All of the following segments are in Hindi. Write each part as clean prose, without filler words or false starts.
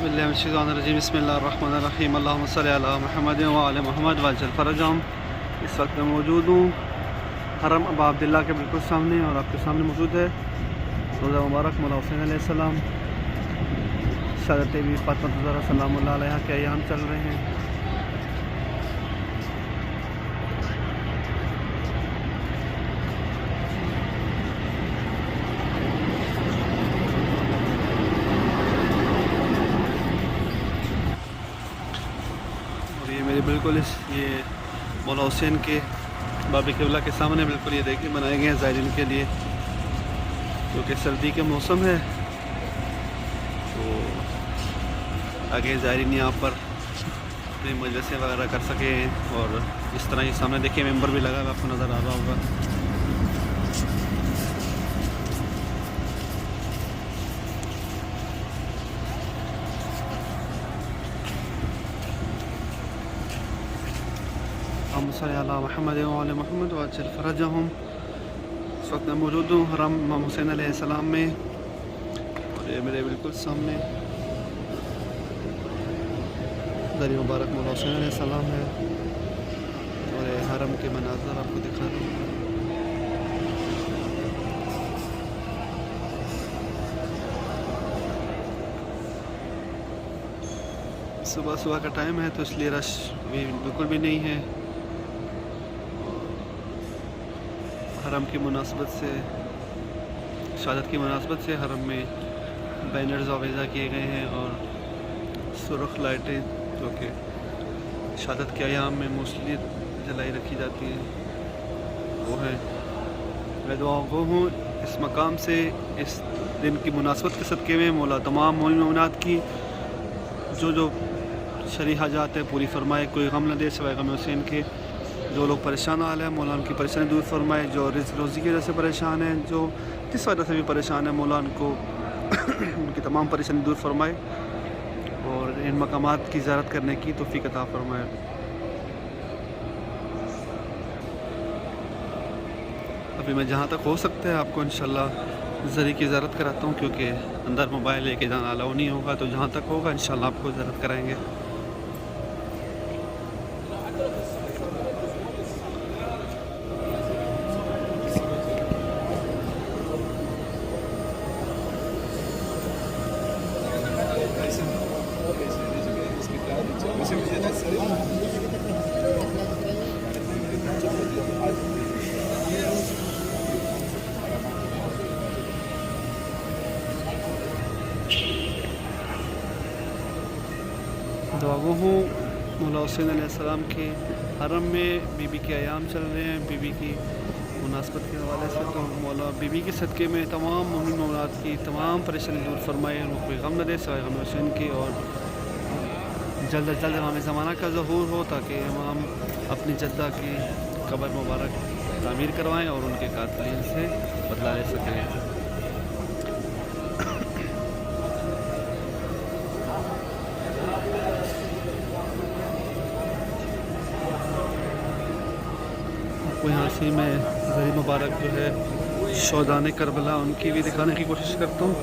बिस्मिल्लाहिर्रहमानिर्रहीम बिस्मिल्लाहिर्रहमानिर्रहीम अल्लाहुम्मा सल्लि अला मुहम्मद व आले मुहम्मद वअज्जल फरजहुम। इस वक्त मैं मौजूद हूँ हरम अबा अब्दुल्ला के बिल्कुल सामने और आपके सामने मौजूद है रोज़ा मुबारक मौला हुसैन अलैहिस्सलाम शहादत बीबी फातिमा ज़हरा सलामुल्लाह अलैहा के अय्याम चल रहे हैं। ये मेरे बिल्कुल ये मौला हुसैन के बाबी क़िबला के सामने बिल्कुल ये देखिए बनाए गए हैं ज़ायरीन के लिए, क्योंकि सर्दी के मौसम है तो आगे ज़ायरीन यहाँ पर अपनी मजलिसें वगैरह कर सकें। और इस तरह ये सामने देखिए मेंबर भी लगा हुआ आपको नज़र आ रहा होगा। मोहम्मद मोहम्मद वअज्जल फरजहुम। इस वक्त मैं मौजूद हूँ हरम इमाम हुसैन अलैहिस्सलाम में और ये मेरे बिल्कुल सामने दरी मुबारक मौला हुसैन अलैहिस्सलाम है और ये हरम के मनाज़र आपको दिखा रहा हूँ। सुबह सुबह का टाइम है तो इसलिए रश भी बिल्कुल भी नहीं है। हरम की मुनासबत से शहादत की मुनासबत से हरम में बैनर्स आवेज़ा किए गए हैं और सुरख लाइटें जो कि शहादत के अयाम में मोस्टली जलाई रखी जाती हैं वो है। मैं दुआ गो हूँ इस मकाम से इस दिन की मुनासबत के सदक़े में मौला तमाम मोमिनात की जो शरई हाजात है पूरी फरमाए, कोई गम न दे सिवाय गम हुसैन के। जो लोग परेशान हाल है मौला उनकी परेशानी दूर फरमाए, जो रिज़्क़ रोज़ी की वजह से परेशान हैं, जो जिस वजह से भी परेशान है मौला उनको उनकी तमाम परेशानी दूर फरमाए और इन मकामात की ज़ियारत करने की तौफ़ीक़ अता फरमाए। अभी मैं जहाँ तक हो सकता है आपको इंशाल्लाह ज़री की ज़ियारत कराता हूँ, क्योंकि अंदर मोबाइल लेके जाना अलाउ नहीं होगा, तो जहाँ तक होगा इंशाल्लाह आपको ज़ियारत कराएँगे। दुआ गो हूँ मौला हुसैन अलैहिस्सलाम के हरम में बीबी के अयाम चल रहे हैं बीबी की मुनासबत के हवाले से, तो मौला बीबी के सदक़े में तमाम मोमिन मोमिनात की तमाम परेशानी दूर फरमाए, उनको कोई गम न दे सिवाय गम हुसैन की। और जल्द अज जल्द इमाम ज़माना का ज़हूर हो ताकि इमाम अपनी जद्दा की कब्र मुबारक तामीर करवाएँ और उनके कातिलीन से बदला ले सकें। आपको यहाँ से मैं ज़री मुबारक जो है शौदाने करबला उनकी भी दिखाने की कोशिश करता हूँ।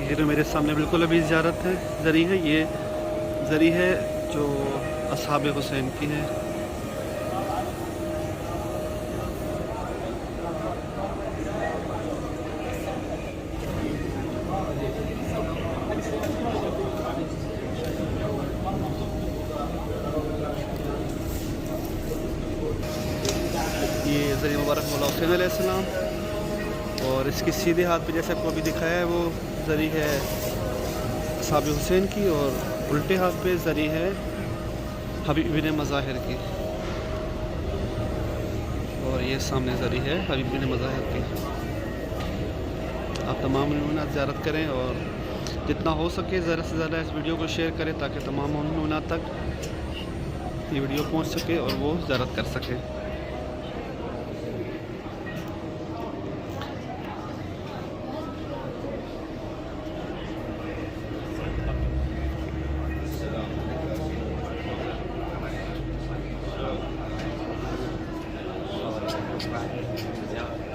ये जो मेरे सामने बिल्कुल अभी ज़ियारत है ज़री है, ये ज़री है जो असहाब हुसैन की है। ये ज़री मुबारक मौला हुसैन अलैहिस्सलाम और इसकी सीधे हाथ पे जैसे आपको अभी दिखाया है वो ज़री है असहाब हुसैन की और उल्टे हाथ पे ज़री है हबीब बिन मज़ाहिर की और ये सामने ज़री है हबीब बिन मज़ाहिर की। आप तमाम मोमिनात ज़ियारत करें और जितना हो सके ज़्यादा से ज़्यादा इस वीडियो को शेयर करें ताकि तमाम मोमिनात तक ये वीडियो पहुंच सके और वो ज़ियारत कर सकें। Ja.